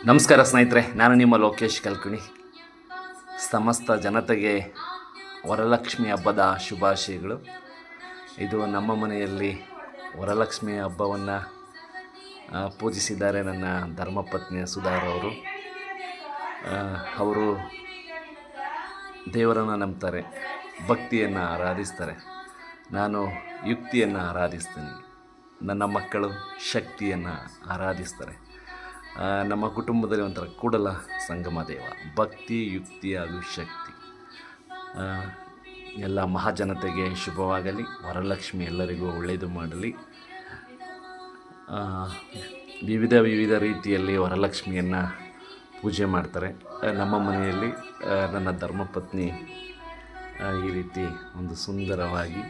ನಮಸ್ಕಾರ ಸ್ನೇಹಿತರೆ, ನಾನು ನಿಮ್ಮ ಲೋಕೇಶ್ ಕಲ್ಕುಣಿ. ಸಮಸ್ತ ಜನತೆಗೆ ವರಲಕ್ಷ್ಮಿ ಹಬ್ಬದ ಶುಭಾಶಯಗಳು. ಇದು ನಮ್ಮ ಮನೆಯಲ್ಲಿ ವರಲಕ್ಷ್ಮಿ ಹಬ್ಬವನ್ನು ಪೂಜಿಸಿದ್ದಾರೆ ನನ್ನ ಧರ್ಮಪತ್ನಿ ಸುಧಾರವರು. ಅವರು ದೇವರನ್ನು ನಂಬ್ತಾರೆ, ಭಕ್ತಿಯನ್ನು ಆರಾಧಿಸ್ತಾರೆ. ನಾನು ಯುಕ್ತಿಯನ್ನು ಆರಾಧಿಸ್ತೀನಿ, ನನ್ನ ಮಕ್ಕಳು ಶಕ್ತಿಯನ್ನು ಆರಾಧಿಸ್ತಾರೆ. ನಮ್ಮ ಕುಟುಂಬದಲ್ಲಿ ಒಂಥರ ಕೂಡಲ ಸಂಗಮ ದೇವ, ಭಕ್ತಿ, ಯುಕ್ತಿ ಹಾಗೂ ಶಕ್ತಿ. ಎಲ್ಲ ಮಹಾಜನತೆಗೆ ಶುಭವಾಗಲಿ, ವರಲಕ್ಷ್ಮಿ ಎಲ್ಲರಿಗೂ ಒಳ್ಳೆಯದು ಮಾಡಲಿ. ವಿವಿಧ ರೀತಿಯಲ್ಲಿ ವರಲಕ್ಷ್ಮಿಯನ್ನು ಪೂಜೆ ಮಾಡ್ತಾರೆ. ನಮ್ಮ ಮನೆಯಲ್ಲಿ ನನ್ನ ಧರ್ಮಪತ್ನಿ ಈ ರೀತಿ ಒಂದು ಸುಂದರವಾಗಿ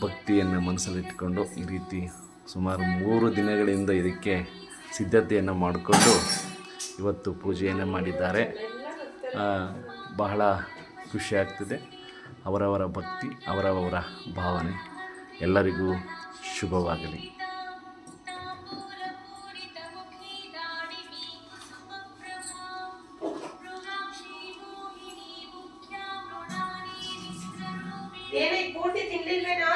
ಭಕ್ತಿಯನ್ನು ಮನಸ್ಸಲ್ಲಿಟ್ಟುಕೊಂಡು ಈ ರೀತಿ ಸುಮಾರು 3 ದಿನಗಳಿಂದ ಇದಕ್ಕೆ ಸಿದ್ಧತೆಯನ್ನು ಮಾಡಿಕೊಂಡು ಇವತ್ತು ಪೂಜೆಯನ್ನು ಮಾಡಿದ್ದಾರೆ. ಬಹಳ ಖುಷಿಯಾಗ್ತಿದೆ. ಅವರವರ ಭಕ್ತಿ, ಅವರವರ ಭಾವನೆ ಎಲ್ಲರಿಗೂ ಶುಭವಾಗಲಿ. ಏನೇ ಪೂರ್ತಿ ತಿನ್ಲಿಲ್ವೇನಾ?